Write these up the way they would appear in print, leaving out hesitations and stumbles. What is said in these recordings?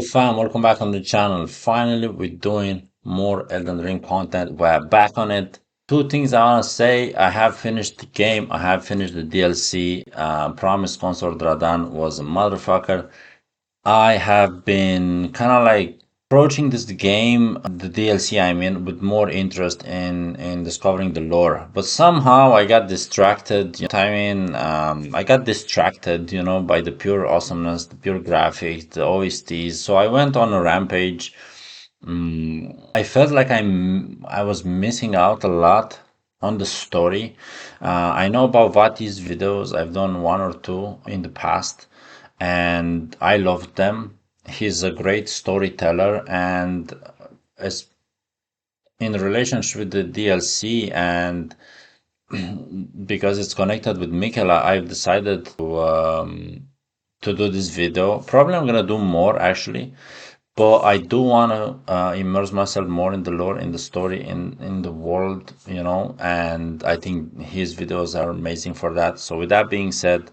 Fam, welcome back on the channel. Finally, we're doing more Elden Ring content. We're back on it. Two things I want to say. I have finished the game. I have finished the DLC. Promised Consort Radan was a motherfucker. I have been kind of like approaching this game, the DLC I mean, with more interest in discovering the lore. But somehow I got distracted. I got distracted, by the pure awesomeness, the pure graphics, the OSTs. So I went on a rampage. I felt like I was missing out a lot on the story. I know about Vaati's videos. I've done one or two in the past and I loved them. He's a great storyteller, and as in relationship with the DLC, and because it's connected with Mikela, I've decided to do this video. Probably I'm gonna do more actually, but I do want to immerse myself more in the lore, in the story, in the world, and I think his videos are amazing for that. So with that being said,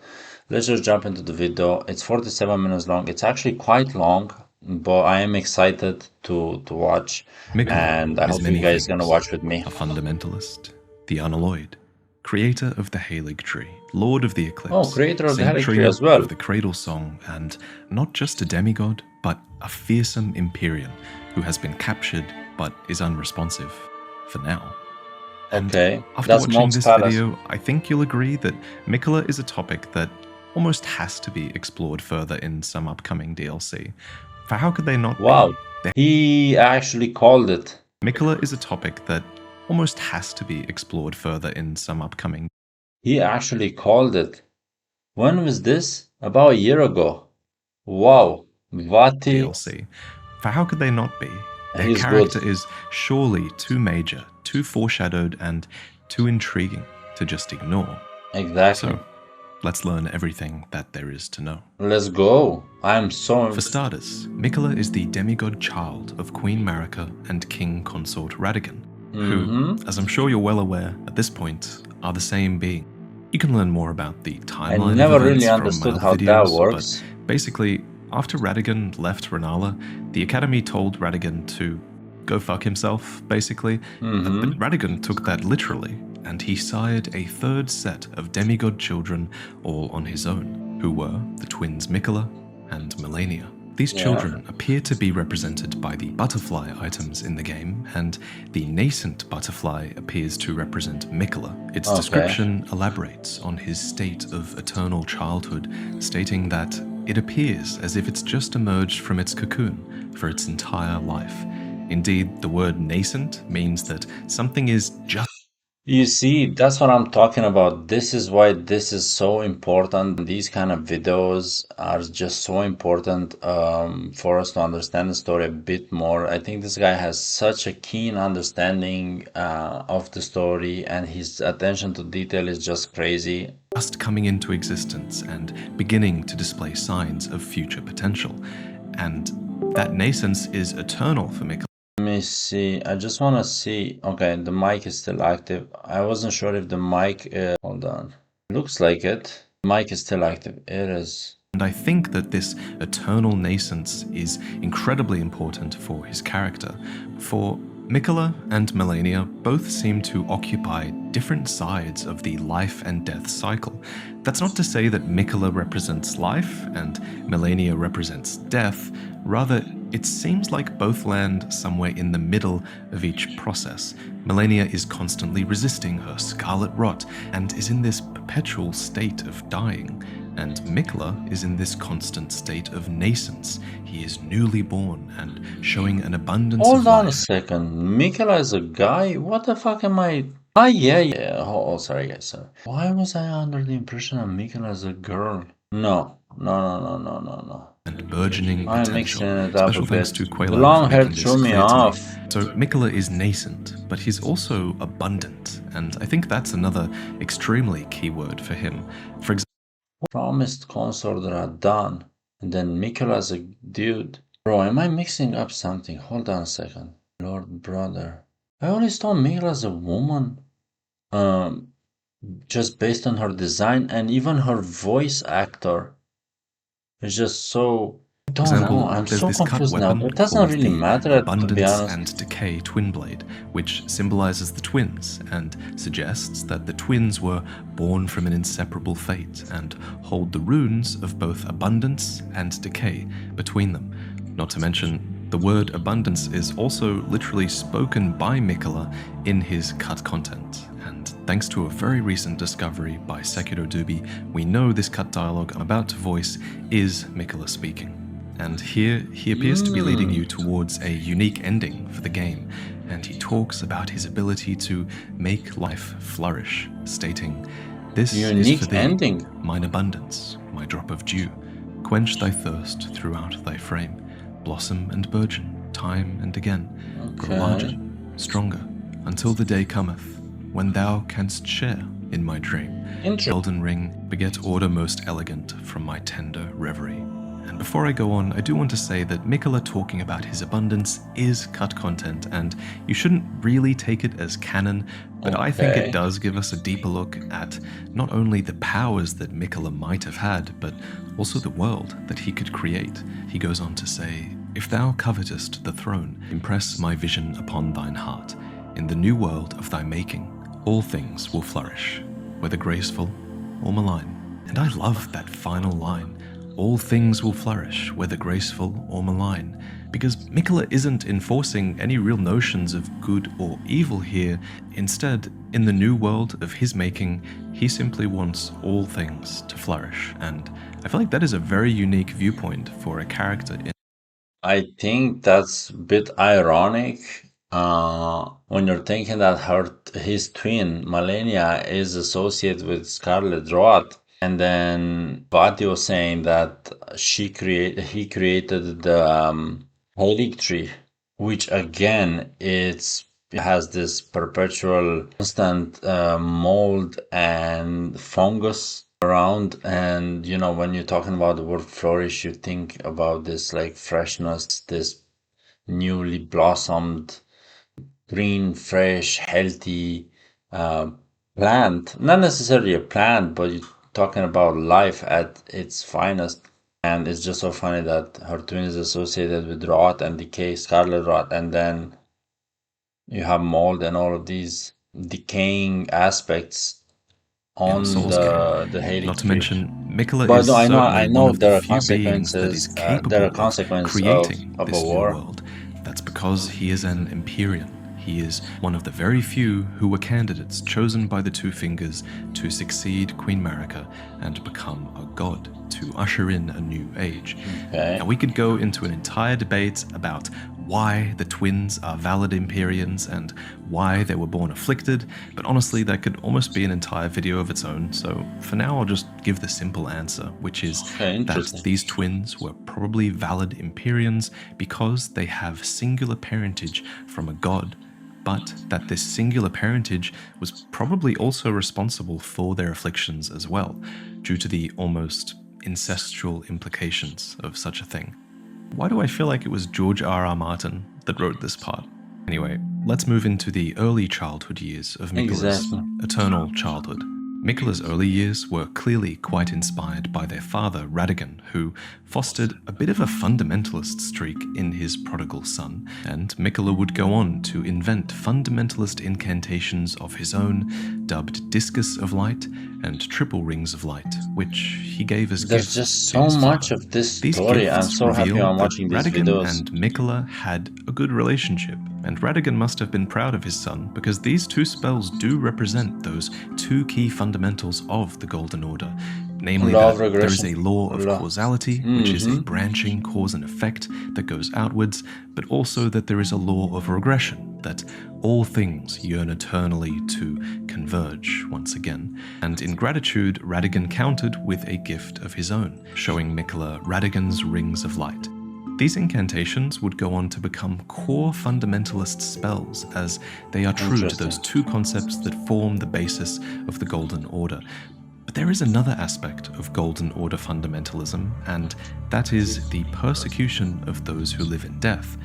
let's just jump into the video. It's 47 minutes long. It's actually quite long, but I am excited to watch, and I hope you guys are gonna watch with me. A fundamentalist, the Unalloyed, creator of the Helic Tree, Lord of the Eclipse, Oh, creator of the Helic Tree as well. Of the Cradle Song, and not just a demigod, but a fearsome Empyrean who has been captured but is unresponsive for now. Okay, after that's watching Moog's this palace. video, I think you'll agree that Mikela is a topic that almost has to be explored further in some upcoming DLC. For how could they not Wow, be? he actually called it. Mikela is a topic that almost has to be explored further in some upcoming. He actually called it. When was this? About a year ago. Wow, Vaati. DLC. For how could they not be? Their He's character good. is surely too major, too foreshadowed, and too intriguing to just ignore. Exactly. So, let's learn everything that there is to know. Let's go. I'm so... For starters, Mikela is the demigod child of Queen Marika and King Consort Radagon, who, as I'm sure you're well aware at this point, are the same being. You can learn more about the timeline I never of events really understood from how videos, that works. but basically, after Radagon left Rennala, the Academy told Radagon to go fuck himself, basically. But Radagon took that literally, and he sired a third set of demigod children all on his own, who were the twins Mikela and Malenia. These children appear to be represented by the butterfly items in the game, and the nascent butterfly appears to represent Mikela. Its description elaborates on his state of eternal childhood, stating that it appears as if it's just emerged from its cocoon for its entire life. Indeed, the word nascent means that something is just... You see, that's what I'm talking about. This is why this is so important. These kind of videos are just so important for us to understand the story a bit more. I think this guy has such a keen understanding of the story, and his attention to detail is just crazy. Just coming into existence and beginning to display signs of future potential. And that nascence is eternal for Mikela. Let me see. I just want to see. Okay, the mic is still active. I wasn't sure if the mic... hold on. Looks like it. The mic is still active. It is. And I think that this eternal nascence is incredibly important for his character. For Mikela and Malenia both seem to occupy different sides of the life and death cycle. That's not to say that Mikela represents life and Malenia represents death. Rather, it seems like both land somewhere in the middle of each process. Malenia is constantly resisting her scarlet rot and is in this perpetual state of dying. And Mikela is in this constant state of nascence. He is newly born and showing an abundance of life. Hold on a second. Mikela is a guy? What the fuck am I... Ah, yeah. Oh, sorry, guys. Sorry. Why was I under the impression that Mikela is a girl? No. And burgeoning I'm potential. mixing it up Special a thanks bit. to Quayla The long for hair making this threw me clear to off. So Mikela is nascent, but he's also abundant, and I think that's another extremely key word for him. For example, Promised consort Radan, and then Mikela's a dude. Bro, am I mixing up something? Hold on a second. Lord brother. I always thought Mikela's a woman. Just based on her design and even her voice actor is just so don't For example, know. I'm there's so this cut confused now. weapon It doesn't called really the matter, to be Abundance honest. and Decay Twin Blade, which symbolizes the twins and suggests that the twins were born from an inseparable fate and hold the runes of both abundance and decay between them. Not to mention, the word abundance is also literally spoken by Mikola in his cut content. And thanks to a very recent discovery by Sekiro Dubi, we know this cut dialogue I'm about to voice is Mikola speaking. And here, he appears to be leading you towards a unique ending for the game, and he talks about his ability to make life flourish, stating, "This is Unique for thee, ending. mine abundance, my drop of dew. Quench thy thirst throughout thy frame, blossom and burgeon, time and again, grow larger, stronger, until the day cometh, when thou canst share in my dream. Elden Ring beget order most elegant from my tender reverie." And before I go on, I do want to say that Mikola talking about his abundance is cut content, and you shouldn't really take it as canon, but I think it does give us a deeper look at not only the powers that Mikola might have had, but also the world that he could create. He goes on to say, "If thou covetest the throne, impress my vision upon thine heart. In the new world of thy making, all things will flourish, whether graceful or malign." And I love that final line. All things will flourish, whether graceful or malign, because Mikola isn't enforcing any real notions of good or evil here. Instead, in the new world of his making, he simply wants all things to flourish, and I feel like that is a very unique viewpoint for a character. I think that's a bit ironic when you're thinking that his twin, Malenia, is associated with Scarlet Rot. And then Vaati was saying that he created the Helic Tree, which again has this perpetual constant mold and fungus around. And you know, when you're talking about the word flourish, you think about this like freshness, this newly blossomed, green, fresh, healthy plant. Not necessarily a plant, but you're talking about life at its finest. And it's just so funny that her twin is associated with rot and decay, scarlet rot, and then you have mold and all of these decaying aspects on the Helic Not to Tree. mention, Mikola But is no, I certainly know one of there the are few beings that is consequences. capable There are of consequences creating of this a new war. world. That's because he is an Empyrean. He is one of the very few who were candidates chosen by the Two Fingers to succeed Queen Marika and become a god, to usher in a new age. Okay. Now we could go into an entire debate about why the twins are valid Empyreans and why they were born afflicted, but honestly that could almost be an entire video of its own, so for now I'll just give the simple answer, which is that these twins were probably valid Empyreans because they have singular parentage from a god, but that this singular parentage was probably also responsible for their afflictions as well, due to the almost incestual implications of such a thing. Why do I feel like it was George R.R. Martin that wrote this part? Anyway, let's move into the early childhood years of Mikola's eternal childhood. Mikola's early years were clearly quite inspired by their father, Radagon, who fostered a bit of a fundamentalist streak in his prodigal son, and Mikola would go on to invent fundamentalist incantations of his own, dubbed Discus of Light and Triple Rings of Light, which he gave as gifts. There's just so much of this story. I'm so happy I'm watching these videos. And Mikola had a good relationship, and Radagon must have been proud of his son because these two spells do represent those two key fundamentals of the Golden Order. Namely, that there is a law of causality, which is a branching cause and effect that goes outwards, but also that there is a law of regression, that all things yearn eternally to converge once again. And in gratitude, Radagon countered with a gift of his own, showing Mikola Radagon's Rings of Light. These incantations would go on to become core fundamentalist spells, as they are true to those two concepts that form the basis of the Golden Order. But there is another aspect of Golden Order fundamentalism, and that is the persecution of those who live in death.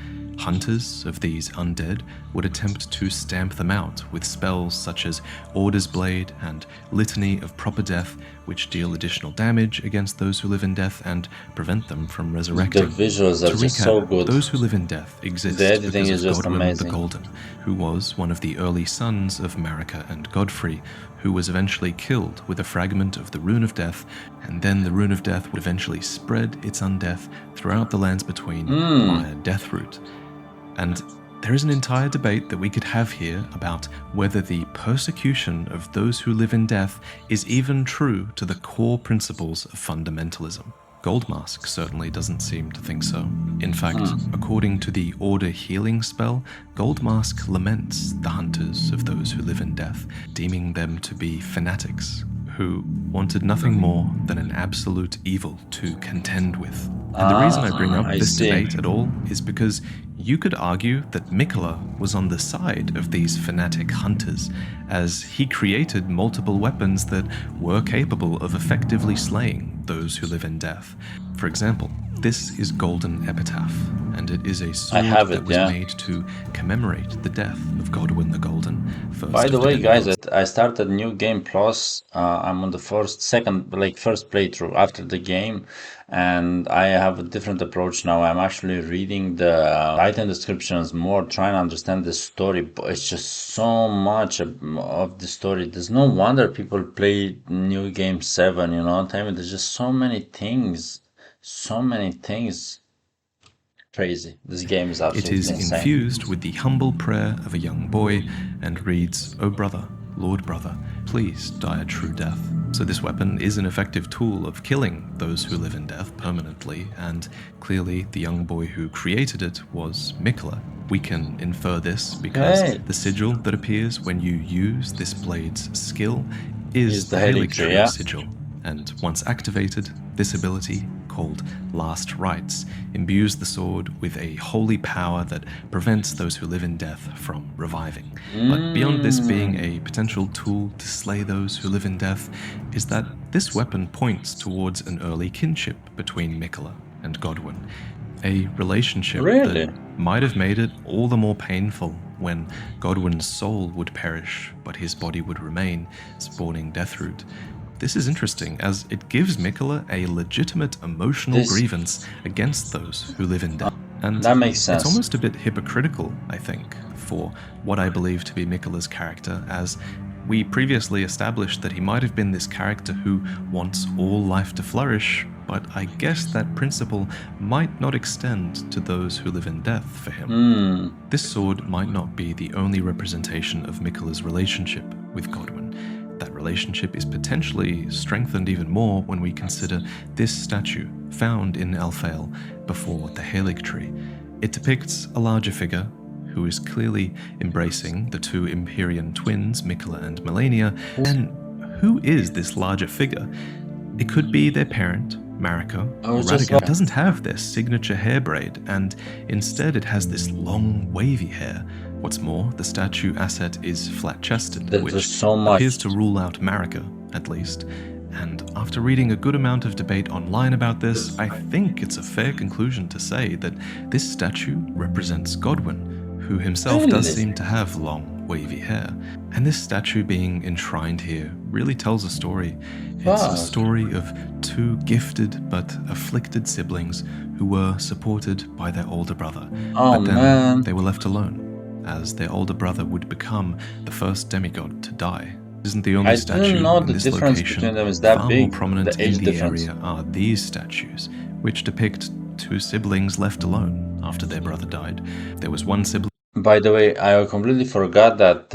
hunters of these undead would attempt to stamp them out with spells such as Order's Blade and Litany of Proper Death, which deal additional damage against those who live in death and prevent them from resurrecting. The visuals are just so good. Those who live in death exist The editing because is of just Godwin amazing. the Golden, who was one of the early sons of Marika and Godfrey, who was eventually killed with a fragment of the Rune of Death, and then the Rune of Death would eventually spread its undeath throughout the lands between via Deathroot. And there is an entire debate that we could have here about whether the persecution of those who live in death is even true to the core principles of fundamentalism. Goldmask certainly doesn't seem to think so. In fact, according to the Order healing spell, Goldmask laments the hunters of those who live in death, deeming them to be fanatics who wanted nothing more than an absolute evil to contend with. And the reason I bring up this debate at all is because you could argue that Miquella was on the side of these fanatic hunters, as he created multiple weapons that were capable of effectively slaying those who live in death. For example, this is Golden Epitaph, and it is a sword that was made to commemorate the death of Godwin the Golden. By the way, guys, I started New Game Plus. I'm on the first playthrough after the game, and I have a different approach now. I'm actually reading the item descriptions more, trying to understand the story, but it's just so much of the story. There's no wonder people play New Game 7, you know what I mean? There's just so many things. Crazy. This game is absolutely insane. It is infused with the humble prayer of a young boy and reads, "O brother, Lord brother, please die a true death." So this weapon is an effective tool of killing those who live in death permanently, and clearly the young boy who created it was Miquella. We can infer this because the sigil that appears when you use this blade's skill is the Helic Tree sigil, and once activated, this ability, called Last Rites, imbues the sword with a holy power that prevents those who live in death from reviving. But beyond this being a potential tool to slay those who live in death, is that this weapon points towards an early kinship between Miquella and Godwin. A relationship that might have made it all the more painful when Godwin's soul would perish, but his body would remain, spawning Deathroot. This is interesting, as it gives Miquella a legitimate emotional grievance against those who live in death. And that makes sense. It's almost a bit hypocritical, I think, for what I believe to be Miquella's character, as we previously established that he might have been this character who wants all life to flourish, but I guess that principle might not extend to those who live in death for him. This sword might not be the only representation of Miquella's relationship with Godwin. That relationship is potentially strengthened even more when we consider this statue found in Elfale before the Helic Tree. It depicts a larger figure who is clearly embracing the two Empyrean twins, Miquella and Melania. And who is this larger figure? It could be their parent, Marika, or Radigan. It doesn't have their signature hair braid, and instead it has this long, wavy hair. What's more, the statue asset is flat-chested, which appears to rule out Marika, at least. And after reading a good amount of debate online about this, I think it's a fair conclusion to say that this statue represents Godwin, who himself does seem to have long, wavy hair. And this statue being enshrined here really tells a story. It's a story of two gifted but afflicted siblings who were supported by their older brother. But then they were left alone, as their older brother would become the first demigod to die. Isn't the only statue in this location. Far more prominent in the area are these statues, which depict two siblings left alone after their brother died. There was one sibling. By the way, I completely forgot that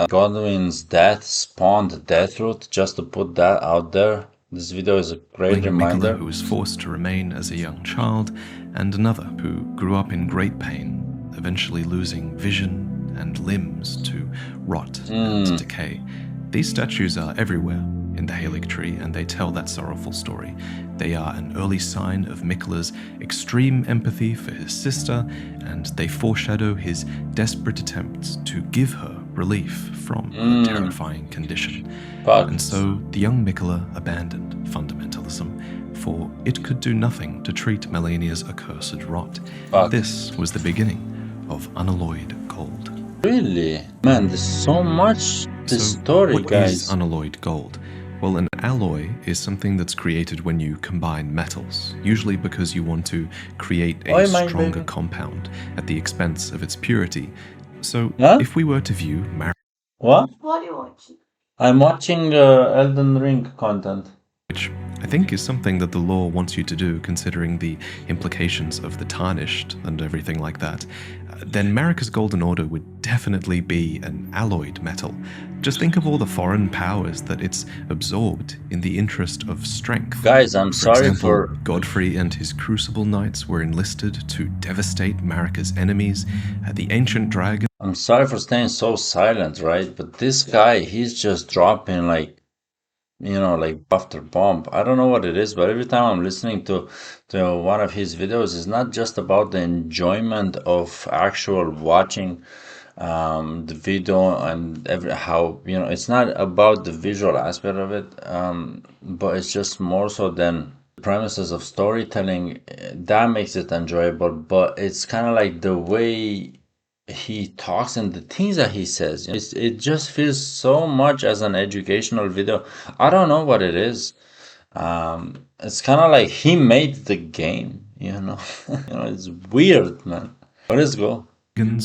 Godwin's death spawned Deathroot, just to put that out there. This video is a great reminder. Miquella, who was forced to remain as a young child, and another who grew up in great pain, eventually losing vision and limbs to rot and decay. These statues are everywhere in the Helic Tree, and they tell that sorrowful story. They are an early sign of Miquella's extreme empathy for his sister, and they foreshadow his desperate attempts to give her relief from her terrifying condition. And so the young Miquella abandoned fundamentalism, for it could do nothing to treat Melania's accursed rot. This was the beginning of unalloyed gold. Really? Man, there's so much this story, what guys. is unalloyed gold? Well, an alloy is something that's created when you combine metals, usually because you want to create a stronger compound at the expense of its purity. So, if we were to view What are you watching? I'm watching Elden Ring content. Which I think is something that the law wants you to do, considering the implications of the tarnished and everything like that, then Marika's Golden Order would definitely be an alloyed metal. Just think of all the foreign powers that it's absorbed in the interest of strength. Guys, I'm sorry example, for... Godfrey and his Crucible Knights were enlisted to devastate Marika's enemies. The Ancient Dragon... I'm sorry for staying so silent, right? But this guy, he's just dropping like, you know, like after bomb. I don't know what it is, but every time I'm listening to one of his videos, it's not just about the enjoyment of actual watching the video and how, you know, it's not about the visual aspect of it, but it's just more so than the premises of storytelling that makes it enjoyable. But it's kind of like the way he talks and the things that he says, you know, it just feels so much as an educational video. I don't know what it is. It's kind of like he made the game, you know. You know, it's weird, man. Let's go.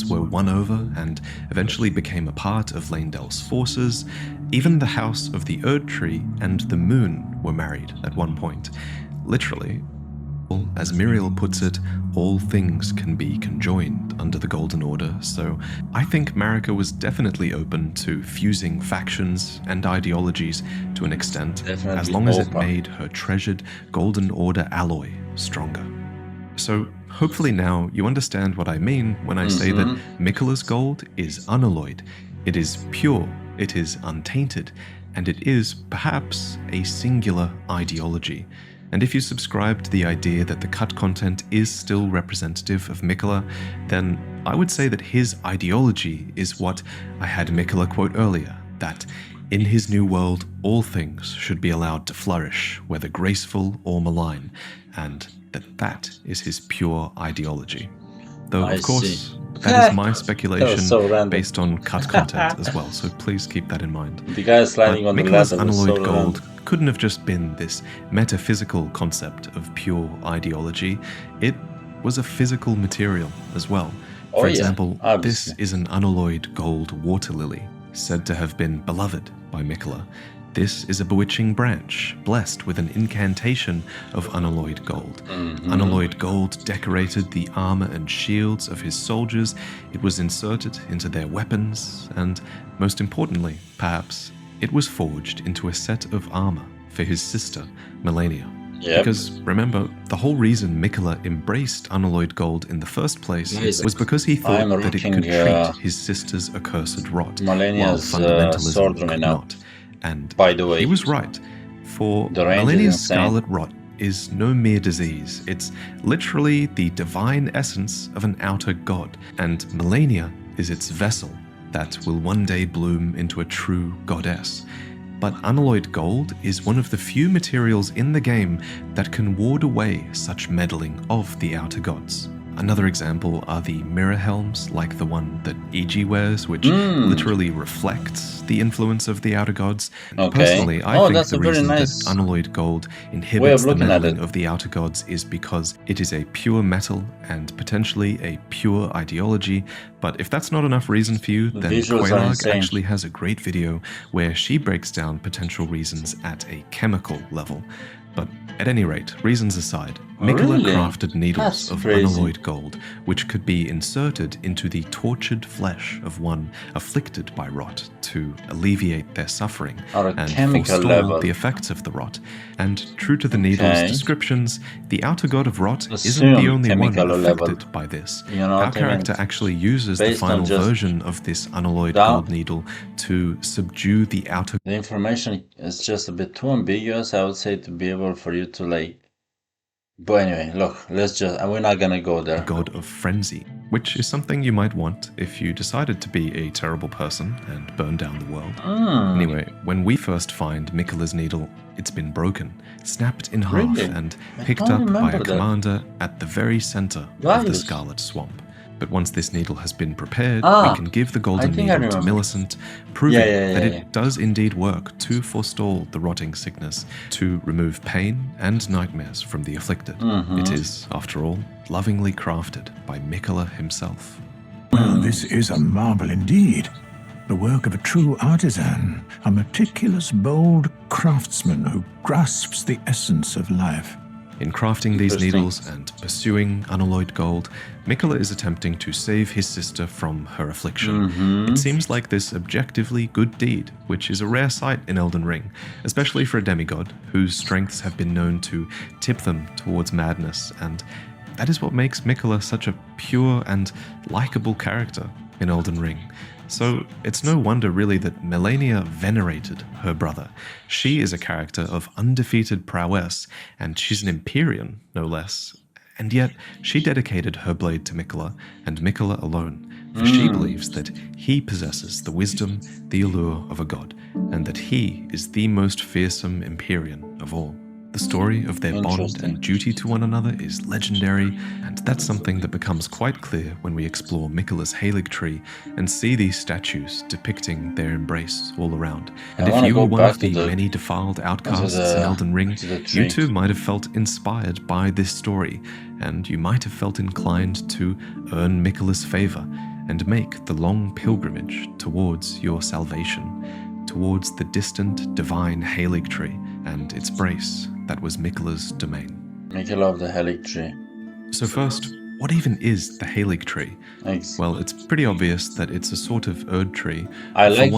Were won over and eventually became a part of Laendel's forces. Even the House of the Erd Tree and the Moon were married at one point. Literally, as Muriel puts it, all things can be conjoined under the Golden Order, so I think Marika was definitely open to fusing factions and ideologies to an extent, as long as it made her treasured Golden Order alloy stronger. So hopefully now you understand what I mean when I say that Miquella's gold is unalloyed. It is pure, it is untainted, and it is perhaps a singular ideology. And if you subscribe to the idea that the cut content is still representative of Miquella, then I would say that his ideology is what I had Miquella quote earlier, that in his new world, all things should be allowed to flourish, whether graceful or malign, and that is his pure ideology. Though, of course, that is my speculation based on cut content as well, so please keep that in mind. The guy sliding on the ladder unalloyed gold couldn't have just been this metaphysical concept of pure ideology. It was a physical material as well. For example, this is an unalloyed gold water lily, said to have been beloved by Miquella. This is a bewitching branch, blessed with an incantation of unalloyed gold. Unalloyed gold decorated the armor and shields of his soldiers. It was inserted into their weapons, and most importantly, perhaps, it was forged into a set of armor for his sister, Malenia. Because remember, the whole reason Miquella embraced unalloyed gold in the first place was because he thought that it could treat his sister's accursed rot, while fundamentalism could not. And by the way, he was right, for Malenia's scarlet rot is no mere disease. It's literally the divine essence of an outer god, and Malenia is its vessel that will one day bloom into a true goddess. But unalloyed gold is one of the few materials in the game that can ward away such meddling of the outer gods. Another example are the mirror helms, like the one that EG wears, which literally reflects the influence of the outer gods. Personally, I think the reason that unalloyed gold inhibits the meddling of the outer gods is because it is a pure metal and potentially a pure ideology. But if that's not enough reason for you, then Quailarg actually has a great video where she breaks down potential reasons at a chemical level. But at any rate, reasons aside, Miquella crafted needles of unalloyed gold, which could be inserted into the tortured flesh of one afflicted by rot to alleviate their suffering and forestall the effects of the rot. And true to the needle's descriptions, the outer god of rot isn't the only one affected by this. Our character actually uses the final version of this unalloyed gold needle to subdue the outer... The information is just a bit too ambiguous, I would say, to be able for you to like... But anyway, look, we're not gonna go there. God of frenzy, which is something you might want if you decided to be a terrible person and burn down the world. Anyway, when we first find Miquella's needle, it's been broken, snapped in half, and picked up by a commander at the very center of the Scarlet Swamp. But once this needle has been prepared, Ah, we can give the golden think I needle to remember. Millicent, proving that yeah. it does indeed work to forestall the rotting sickness, to remove pain and nightmares from the afflicted. It is, after all, lovingly crafted by Mika himself. Well, this is a marvel indeed. The work of a true artisan, a meticulous, bold craftsman who grasps the essence of life. In crafting these needles and pursuing unalloyed gold, Mika is attempting to save his sister from her affliction. It seems like this objectively good deed, which is a rare sight in Elden Ring, especially for a demigod whose strengths have been known to tip them towards madness, and that is what makes Mika such a pure and likable character in Elden Ring. So it's no wonder really that Melania venerated her brother. She is a character of undefeated prowess, and she's an Empyrean, no less. And yet, she dedicated her blade to Mika, and Mika alone, for she believes that he possesses the wisdom, the allure of a god, and that he is the most fearsome Empyrean of all. The story of their bond and duty to one another is legendary, and that's something that becomes quite clear when we explore Mika's Helic Tree and see these statues depicting their embrace all around. And if you were one of the many defiled outcasts in Elden Ring, you too might have felt inspired by this story, and you might have felt inclined to earn Mika's favor and make the long pilgrimage towards your salvation, towards the distant divine Helic Tree and its brace that was Mika's domain. Mika of the Helic Tree. So first, what even is the Helic Tree? Well, it's pretty obvious that it's a sort of Erd tree. I like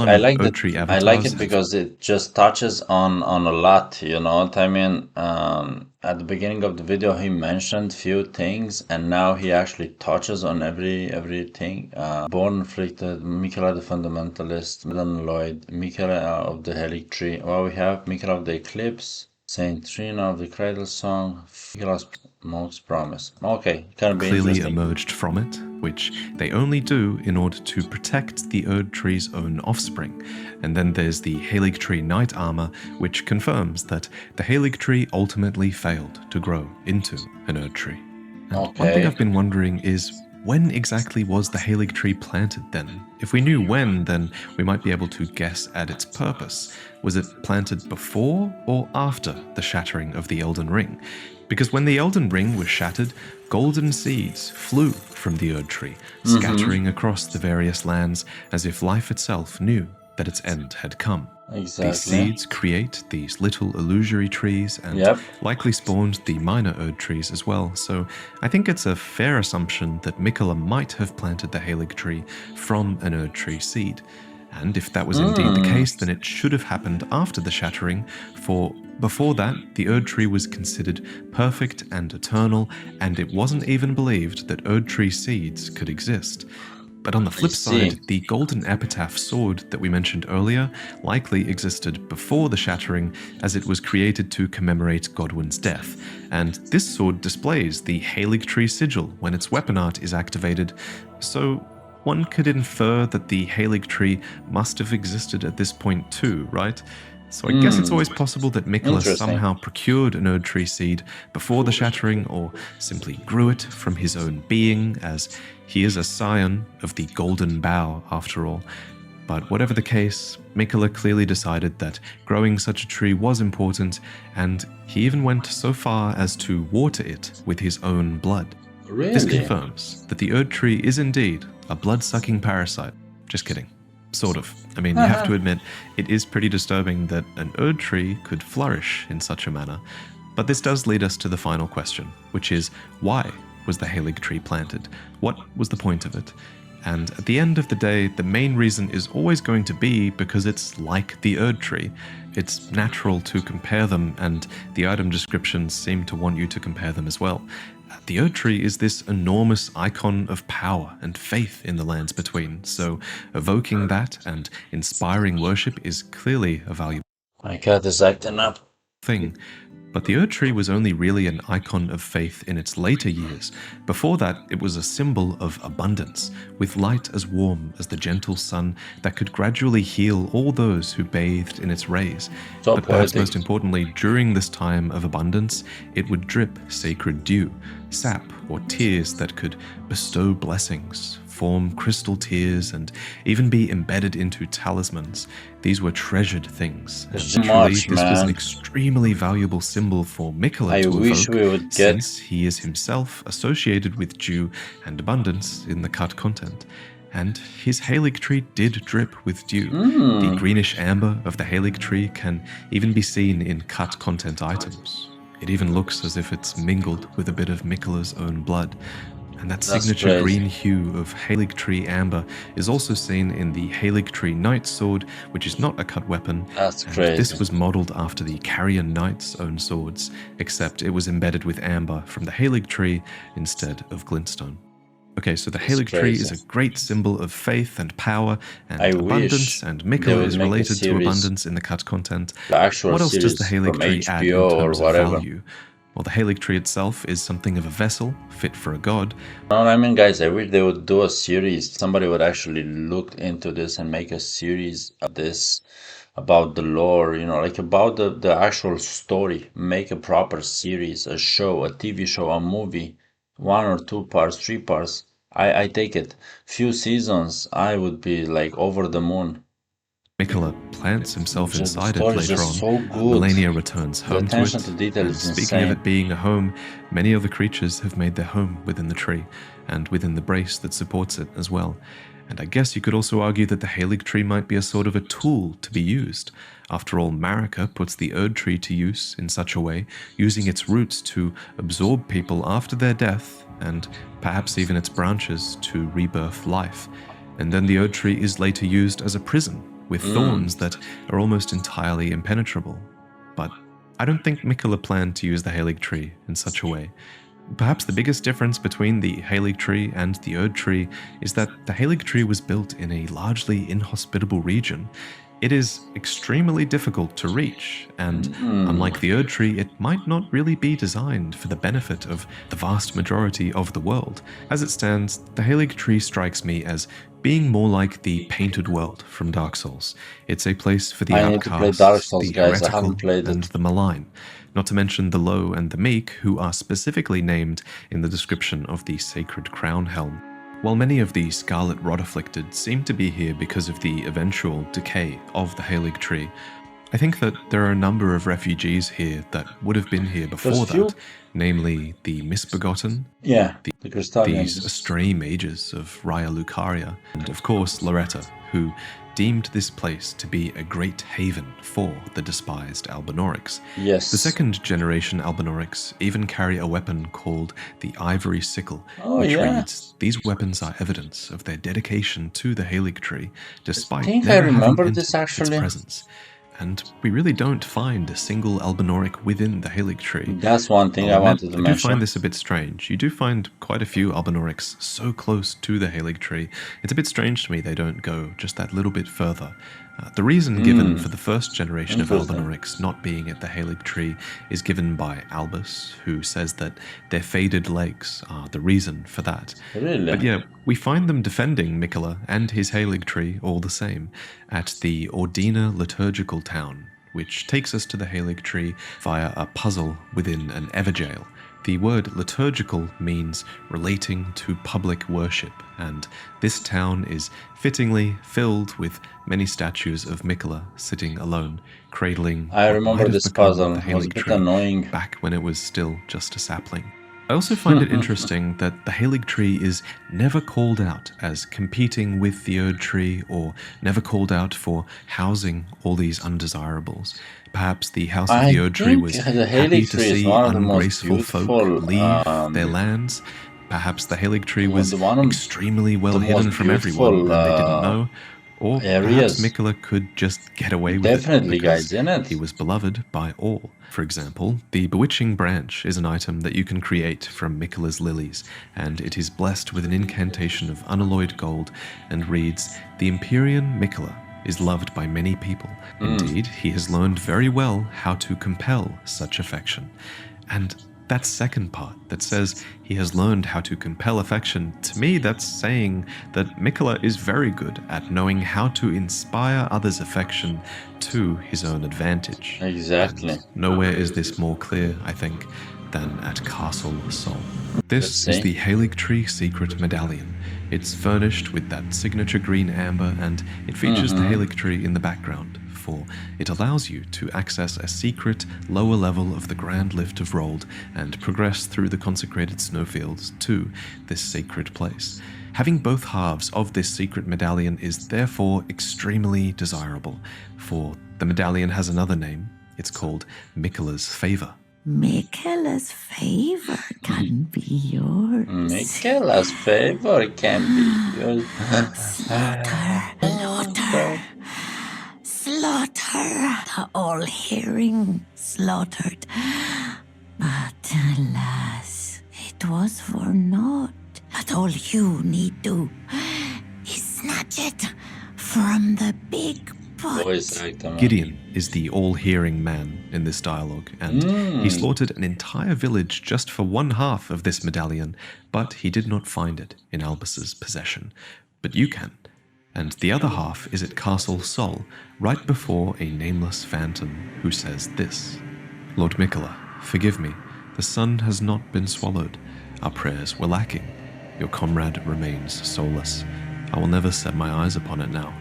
it because it just touches on a lot, you know what I mean? At the beginning of the video he mentioned few things, and now he actually touches on everything. Born afflicted, Mika the Fundamentalist, Unalloyed, Mika of the Helic Tree. Well, we have Mika of the Eclipse, Saint Trina of the Cradle Song, Mika's Moog's Promise. Okay, can be clearly emerged from it, which they only do in order to protect the Erd Tree's own offspring. And then there's the Helic Tree Knight Armor, which confirms that the Helic Tree ultimately failed to grow into an Erd Tree. And one thing I've been wondering is, when exactly was the Helic Tree planted then? If we knew when, then we might be able to guess at its purpose. Was it planted before or after the shattering of the Elden Ring? Because when the Elden Ring was shattered, golden seeds flew from the Erd Tree, scattering across the various lands as if life itself knew that its end had come. These seeds create these little illusory trees and likely spawned the minor Erd trees as well, so I think it's a fair assumption that Mika might have planted the Helic Tree from an Erd tree seed. And if that was indeed the case, then it should have happened after the shattering, for before that, the Erd Tree was considered perfect and eternal, and it wasn't even believed that Erd Tree seeds could exist. But on the flip side, the golden epitaph sword that we mentioned earlier likely existed before the shattering, as it was created to commemorate Godwin's death. And this sword displays the Helic Tree sigil when its weapon art is activated, so one could infer that the Helic Tree must have existed at this point too, right? So I guess it's always possible that Mika somehow procured an Erd Tree seed before the shattering, or simply grew it from his own being, as he is a scion of the Golden Bough after all. But whatever the case, Mika clearly decided that growing such a tree was important, and he even went so far as to water it with his own blood. Really? This confirms that the Erd Tree is indeed a blood-sucking parasite. Just kidding. Sort of. I mean, you have to admit, it is pretty disturbing that an Erd Tree could flourish in such a manner. But this does lead us to the final question, which is, why was the Helic Tree planted? What was the point of it? And at the end of the day, the main reason is always going to be because it's like the Erd Tree. It's natural to compare them, and the item descriptions seem to want you to compare them as well. The Erd Tree is this enormous icon of power and faith in the lands between, so evoking that and inspiring worship is clearly a valuable My cat is acting up. thing. But the Erd Tree was only really an icon of faith in its later years. Before that, it was a symbol of abundance, with light as warm as the gentle sun that could gradually heal all those who bathed in its rays. So but perhaps poetic. most importantly, during this time of abundance, it would drip sacred dew, sap or tears that could bestow blessings, form crystal tears, and even be embedded into talismans. These were treasured things. There's And too truly, much, this was an man. extremely valuable symbol for Mikola I to wish evoke, we would get... since he is himself associated with dew and abundance in the cut content. And his Helic Tree did drip with dew. The greenish amber of the Helic Tree can even be seen in cut content items. It even looks as if it's mingled with a bit of Mikola's own blood. And that That's signature crazy. green hue of Helic Tree amber is also seen in the Helic Tree Knight sword, which is not a cut weapon. That's And crazy. this was modeled after the Carrion Knight's own swords, except it was embedded with amber from the Helic Tree instead of glintstone. Okay, so the Helic Tree is crazy. a great symbol of faith and power and I abundance, wish and they Mikola would is make a related to series, abundance in the cut content. the actual What else does series the Helic from Tree add in HBO or terms of whatever. value? Well, the Helic Tree itself is something of a vessel, fit for a god. You know what I mean, guys? I wish they would do a series. Somebody would actually look into this and make a series of this about the lore, you know, like about the actual story. Make a proper series, a show, a TV show, a movie, 1 or 2 parts, 3 parts. I take it. Few seasons, I would be like over the moon. Mikola plants himself Just the inside it story is later just on. so good. Millennia returns The home to attention it. to detail And is speaking of insane. it being a home, many other creatures have made their home within the tree, and within the brace that supports it as well. And I guess you could also argue that the Helic Tree might be a sort of a tool to be used. After all, Marika puts the Erd Tree to use in such a way, using its roots to absorb people after their death, and perhaps even its branches to rebirth life. And then the Erd Tree is later used as a prison, with thorns that are almost entirely impenetrable. But I don't think Mikola planned to use the Helic Tree in such a way. Perhaps the biggest difference between the Helic Tree and the Erd Tree is that the Helic Tree was built in a largely inhospitable region. It is extremely difficult to reach, and unlike the Erd Tree, it might not really be designed for the benefit of the vast majority of the world. As it stands, the Helic Tree strikes me as being more like the Painted World from Dark Souls. It's a place for the I need to play outcast, Dark Souls, the guys. I heretical, haven't played and it. the malign. Not to mention the low and the meek, who are specifically named in the description of the Sacred Crown Helm. While many of the Scarlet Rot Afflicted seem to be here because of the eventual decay of the Helic Tree, I think that there are a number of refugees here that would have been here before few. that, namely the Misbegotten, Yeah, the Crystallians. these stray mages of Raya Lucaria, and of course Loretta, who deemed this place to be a great haven for the despised Albinaurics. Yes. The second generation Albinaurics even carry a weapon called the Ivory Sickle, which reads, "These weapons are evidence of their dedication to the Helic Tree, despite think I never having remember entered this actually. its presence." And we really don't find a single Albinauric within the Helic Tree. That's one thing I I'll admit, wanted to I do mention. find this a bit strange. You do find quite a few Albinaurics so close to the Helic Tree. It's a bit strange to me they don't go just that little bit further. The reason given for the first generation of Interesting. Albinaurics not being at the Helic Tree is given by Albus, who says that their faded legs are the reason for that. Really? But yeah, we find them defending Mikola and his Helic Tree all the same at the Ordina liturgical town, which takes us to the Helic Tree via a puzzle within an Everjail. The word liturgical means relating to public worship, and this town is fittingly filled with many statues of Mikola sitting alone, cradling I what remember might have this become puzzle. the It was a Helic bit Tree annoying. back when it was still just a sapling. I also find it interesting that the Helic Tree is never called out as competing with the Erd Tree, or never called out for housing all these undesirables. Perhaps the House of the Erd Tree was the happy Helic to Tree is see one of the most ungraceful folk beautiful, leave their lands. Perhaps the Helic Tree was the one of extremely well the hidden most from everyone and beautiful, they didn't know. Or areas. perhaps Mikola could just get away with Definitely, it because guys, innit? he was beloved by all. For example, the Bewitching Branch is an item that you can create from Mikola's lilies, and it is blessed with an incantation of unalloyed gold and reads, "The Empyrean Mikola is loved by many people. Indeed, he has learned very well how to compel such affection. And that second part that says he has learned how to compel affection, to me that's saying that Miquella is very good at knowing how to inspire others' affection to his own advantage. Exactly. And nowhere is this more clear, I think, than at Castle Sol. This is the Helic Tree Secret Medallion. It's furnished with that signature green amber, and it features the Helic Tree in the background, for it allows you to access a secret lower level of the Grand Lift of Rold and progress through the consecrated snowfields to this sacred place. Having both halves of this secret medallion is therefore extremely desirable, for the medallion has another name. It's called Miquella's Favor. Miquella's favor can be yours. Miquella's favor can be yours. Slaughter, the all-hearing slaughtered. But alas, it was for naught. But all you need do is snatch it from the big pot. Gideon is the all-hearing man in this dialogue, and he slaughtered an entire village just for one half of this medallion, but he did not find it in Albus's possession. But you can. And the other half is at Castle Sol, right before a nameless phantom who says this: Lord Miquella, forgive me. The sun has not been swallowed. Our prayers were lacking. Your comrade remains soulless. I will never set my eyes upon it now.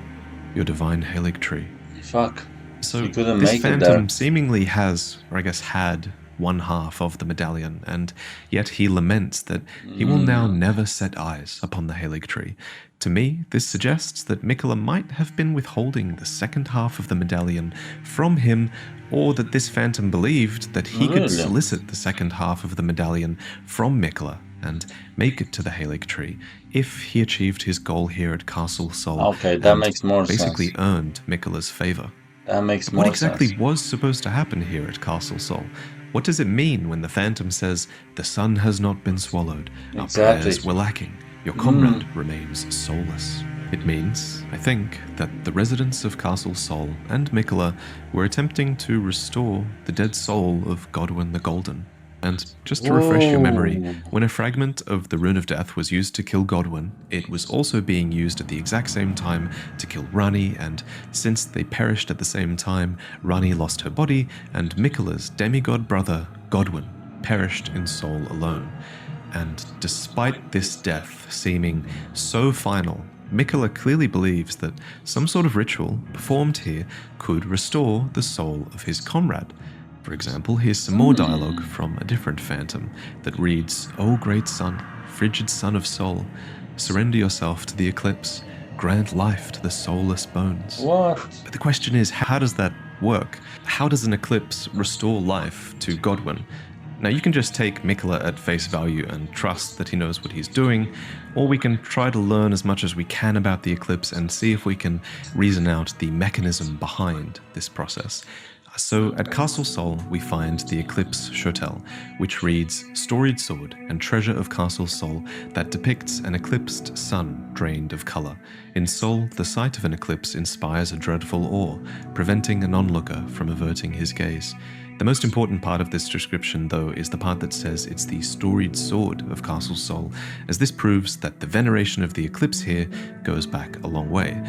Your divine Helic Tree. Fuck. So couldn't this make it phantom there. seemingly has, or I guess had, one half of the medallion, and yet he laments that he will now never set eyes upon the Helic Tree. To me, this suggests that Miquella might have been withholding the second half of the medallion from him, or that this phantom believed that he could solicit the second half of the medallion from Miquella and make it to the Helic Tree if he achieved his goal here at Castle Sol. Okay, that and makes more basically sense. earned Miquella's favor. That makes more What exactly sense. was supposed to happen here at Castle Sol? What does it mean when the phantom says, the sun has not been swallowed, our Exactly. prayers were lacking, your comrade remains soulless? It means, I think, that the residents of Castle Sol and Miquella were attempting to restore the dead soul of Godwin the Golden. And just to refresh your memory, when a fragment of the Rune of Death was used to kill Godwin, it was also being used at the exact same time to kill Rani, and since they perished at the same time, Rani lost her body, and Miquella's demigod brother, Godwin, perished in soul alone. And despite this death seeming so final, Miquella clearly believes that some sort of ritual performed here could restore the soul of his comrade. For example, here's some more dialogue from a different phantom that reads, O great sun, frigid son of soul, surrender yourself to the eclipse, grant life to the soulless bones. What? But the question is, how does that work? How does an eclipse restore life to Godwin? Now, you can just take Miquella at face value and trust that he knows what he's doing, or we can try to learn as much as we can about the eclipse and see if we can reason out the mechanism behind this process. So at Castle Sol, we find the Eclipse Shotel, which reads, Storied sword and treasure of Castle Sol that depicts an eclipsed sun drained of color. In Sol, the sight of an eclipse inspires a dreadful awe, preventing an onlooker from averting his gaze. The most important part of this description, though, is the part that says it's the storied sword of Castle Sol, as this proves that the veneration of the eclipse here goes back a long way.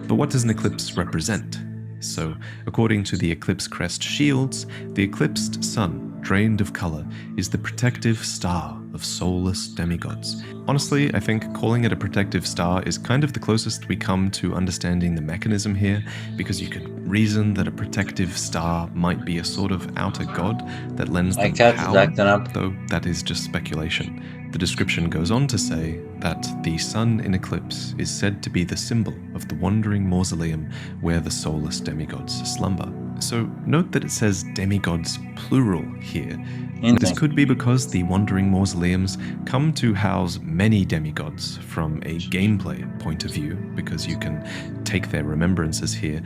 But what does an eclipse represent? So, according to the Eclipse Crest shields, the eclipsed sun, drained of color, is the protective star of soulless demigods. Honestly, I think calling it a protective star is kind of the closest we come to understanding the mechanism here, because you could reason that a protective star might be a sort of outer god that lends them power, though that is just speculation. The description goes on to say that the sun in eclipse is said to be the symbol of the wandering mausoleum where the soulless demigods slumber. So note that it says demigods plural here. This could be because the wandering mausoleums come to house many demigods from a gameplay point of view, because you can take their remembrances here.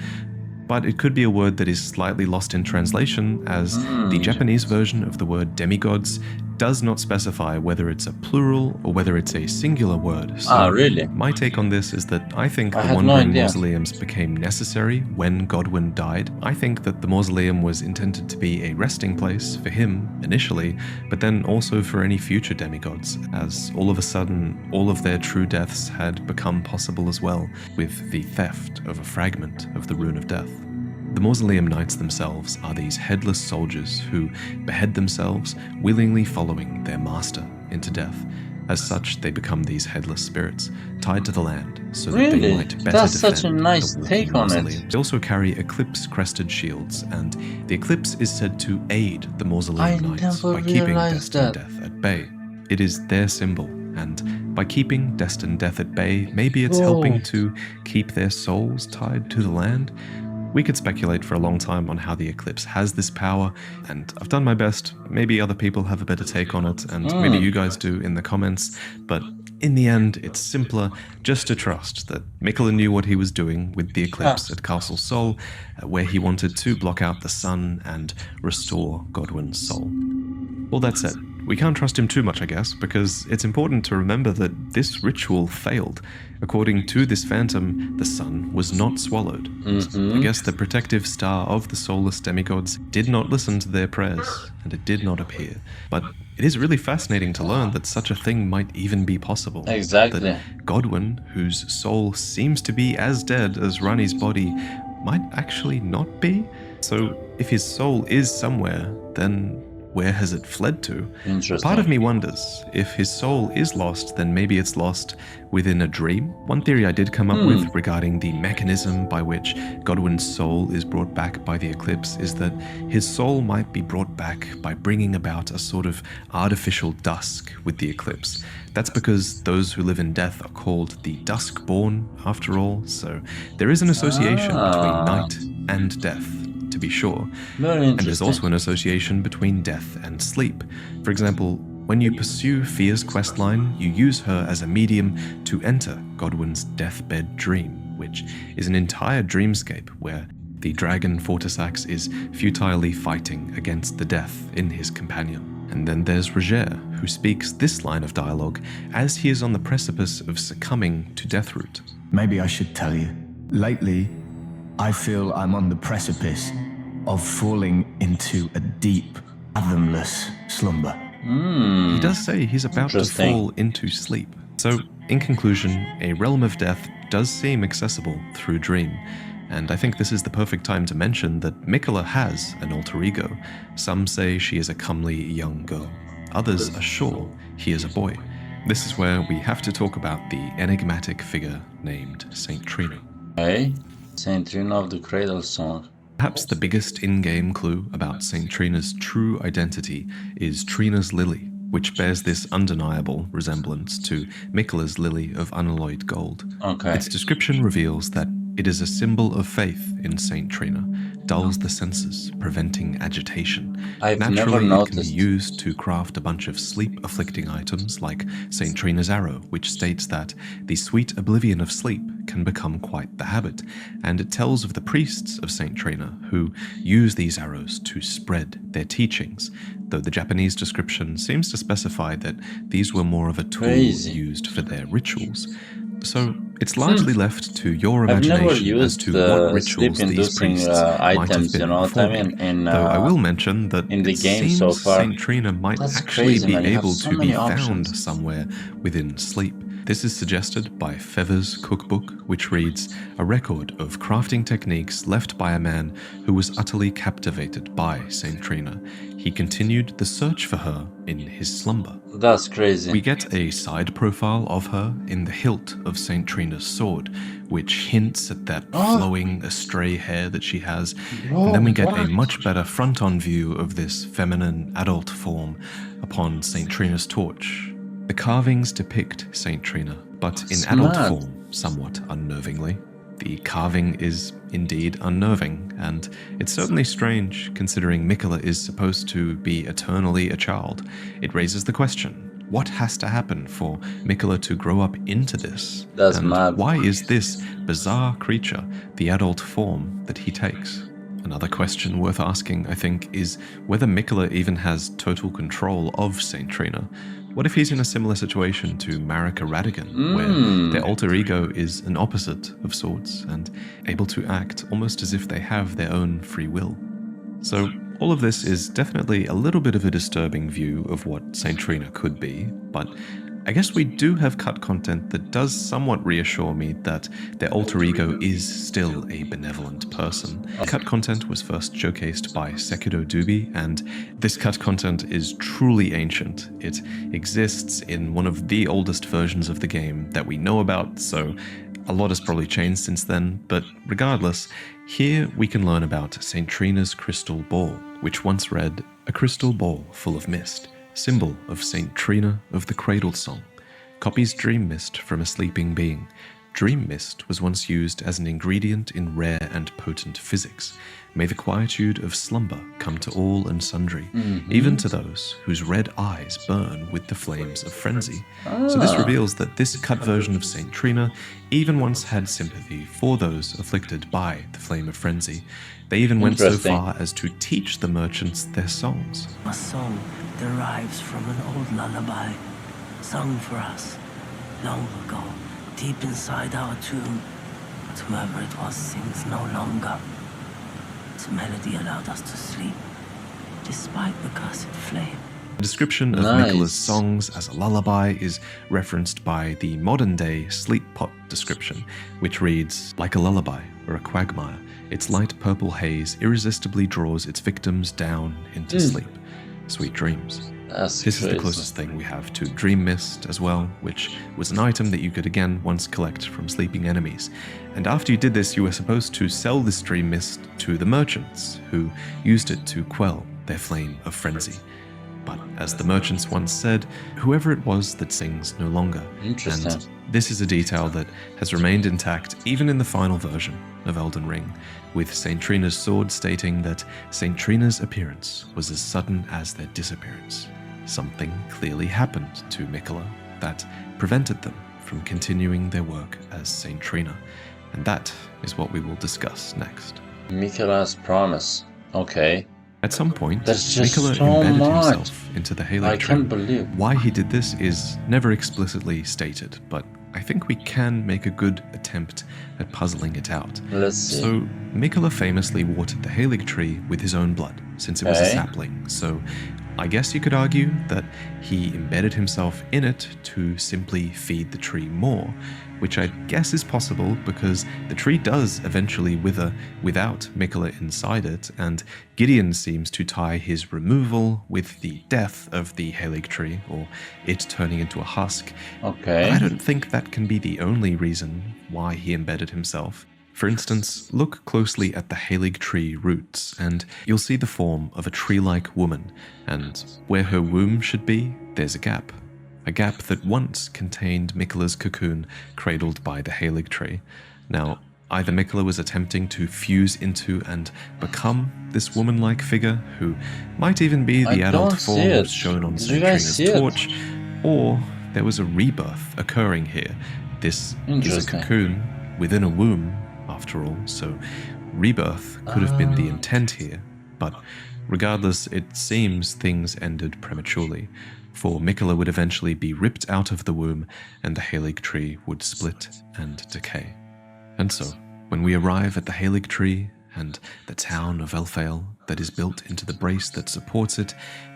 But it could be a word that is slightly lost in translation, as the Japanese version of the word demigods does not specify whether it's a plural or whether it's a singular word. So really? my take on this is that I think I the had no Wandering idea. Mausoleums became necessary when Godwin died. I think that the mausoleum was intended to be a resting place for him initially, but then also for any future demigods, as all of a sudden all of their true deaths had become possible as well, with the theft of a fragment of the Rune of Death. The Mausoleum Knights themselves are these headless soldiers who behead themselves, willingly following their master into death. As such, they become these headless spirits, tied to the land, so that they Really? might better That's defend such a nice the walking take on it. mausoleums. They also carry Eclipse-crested shields, and the Eclipse is said to aid the Mausoleum I Knights never by keeping realized destined that. death at bay. It is their symbol, and by keeping destined death at bay, maybe it's helping to keep their souls tied to the land. We could speculate for a long time on how the Eclipse has this power, and I've done my best. Maybe other people have a better take on it, and maybe you guys do in the comments, but in the end, it's simpler just to trust that Mikola knew what he was doing with the Eclipse at Castle Sol, where he wanted to block out the sun and restore Godwin's soul. All that said, we can't trust him too much, I guess, because it's important to remember that this ritual failed. According to this phantom, the sun was not swallowed. I guess the protective star of the soulless demigods did not listen to their prayers, and it did not appear. But it is really fascinating to learn that such a thing might even be possible. Exactly. That Godwin, whose soul seems to be as dead as Rani's body, might actually not be. So if his soul is somewhere, then where has it fled to? Interesting. Part of me wonders, if his soul is lost, then maybe it's lost within a dream. One theory I did come up with regarding the mechanism by which Godwin's soul is brought back by the Eclipse is that his soul might be brought back by bringing about a sort of artificial dusk with the Eclipse. That's because those who live in death are called the Duskborn, after all, so there is an association between night and death, to be sure. Very And there's interesting. also an association between death and sleep. For example, when you pursue Fia's questline, you use her as a medium to enter Godwin's deathbed dream, which is an entire dreamscape where the dragon Fortisax is futilely fighting against the death in his companion. And then there's Roger, who speaks this line of dialogue as he is on the precipice of succumbing to Deathroot. Maybe I should tell you. Lately, I feel I'm on the precipice of falling into a deep, fathomless slumber. He does say he's about to Interesting. fall into sleep. So, in conclusion, a realm of death does seem accessible through dream. And I think this is the perfect time to mention that Mikola has an alter ego. Some say she is a comely young girl. Others are sure he is a boy. This is where we have to talk about the enigmatic figure named Saint Trina. Okay. Saint Trina of the Cradle Song. Perhaps the biggest in-game clue about Saint Trina's true identity is Trina's lily, which bears this undeniable resemblance to Mikola's lily of unalloyed gold. Okay. Its description reveals that it is a symbol of faith in Saint Trina, dulls the senses, preventing agitation. I've never Naturally, it can be noticed. used to craft a bunch of sleep-afflicting items like Saint Trina's arrow, which states that the sweet oblivion of sleep can become quite the habit, and it tells of the priests of Saint Trina who use these arrows to spread their teachings, though the Japanese description seems to specify that these were more of a tool Crazy. used for their rituals. So it's largely left to your I've never imagination as used to what rituals these sleep-inducing priests might have items, been you know what I performing. mean? Though I will mention that in the it game seems so far. Saint Trina might That's actually crazy, be man. You have able so to be many found options. somewhere within sleep. This is suggested by Feather's cookbook, which reads, "A record of crafting techniques left by a man who was utterly captivated by Saint Trina. He continued the search for her in his slumber." That's crazy. We get a side profile of her in the hilt of Saint Trina's sword, which hints at that flowing astray hair that she has. And then we get a much better front-on view of this feminine adult form upon Saint Trina's torch. The carvings depict Saint Trina, but in adult Smart. form, somewhat unnervingly. The carving is indeed unnerving, and it's certainly strange considering Mikola is supposed to be eternally a child. It raises the question, what has to happen for Mikola to grow up into this? That's and mad. why is this bizarre creature the adult form that he takes? Another question worth asking, I think, is whether Mikola even has total control of Saint Trina. What if he's in a similar situation to Marika Radigan, where their alter ego is an opposite of sorts and able to act almost as if they have their own free will? So all of this is definitely a little bit of a disturbing view of what Saint Trina could be, but I guess we do have cut content that does somewhat reassure me that their alter ego is still a benevolent person. Cut content was first showcased by Sekido Dubi, and this cut content is truly ancient. It exists in one of the oldest versions of the game that we know about, so a lot has probably changed since then, but regardless, here we can learn about Saint Trina's crystal ball, which once read, "A crystal ball full of mist, symbol of Saint Trina of the Cradle Song, copies dream mist from a sleeping being. Dream mist was once used as an ingredient in rare and potent physics. May the quietude of slumber come to all and sundry, even to those whose red eyes burn with the flames of frenzy." So this reveals that this cut version of Saint Trina even once had sympathy for those afflicted by the flame of frenzy. They even went so far as to teach the merchants their songs. A song derives from an old lullaby, sung for us long ago, deep inside our tomb. But whoever it was sings no longer. Its melody allowed us to sleep, despite the cursed flame. The description of Mikola's songs as a lullaby is referenced by the modern-day sleep pot description, which reads, "Like a lullaby or a quagmire, its light purple haze irresistibly draws its victims down into sleep. Sweet dreams." This is the closest thing we have to Dream Mist as well, which was an item that you could again once collect from sleeping enemies. And after you did this, you were supposed to sell this Dream Mist to the merchants, who used it to quell their flame of frenzy. But as the merchants once said, whoever it was that sings no longer. Interesting. And this is a detail that has remained intact even in the final version of Elden Ring, with Saint Trina's sword stating that Saint Trina's appearance was as sudden as their disappearance. Something clearly happened to Mikola that prevented them from continuing their work as Saint Trina, and that is what we will discuss next. Mikola's promise. Okay. At some point, That's just Mikola so embedded much. himself into the Helic I Tree. can't believe. Why he did this is never explicitly stated, but I think we can make a good attempt at puzzling it out. Let's see. So, Mikola famously watered the Helic Tree with his own blood, since it was a Okay. sapling, so I guess you could argue that he embedded himself in it to simply feed the tree more, which I guess is possible because the tree does eventually wither without Mikola inside it, and Gideon seems to tie his removal with the death of the Helic Tree, or it turning into a husk. Okay. But I don't think that can be the only reason why he embedded himself. For instance, look closely at the Helic Tree roots, and you'll see the form of a tree-like woman, and where her womb should be, there's a gap that once contained Mikola's cocoon cradled by the Helic Tree. Now, either Mikola was attempting to fuse into and become this woman-like figure, who might even be the I adult don't see form it. shown on Do you Saint guys Trina's see it? torch, or there was a rebirth occurring here. This is a Interesting. cocoon within a womb, after all, so rebirth could have been the intent here, but regardless, it seems things ended prematurely, for Mikola would eventually be ripped out of the womb and the Helic Tree would split and decay. And so, when we arrive at the Helic Tree and the town of Elfale that is built into the brace that supports it,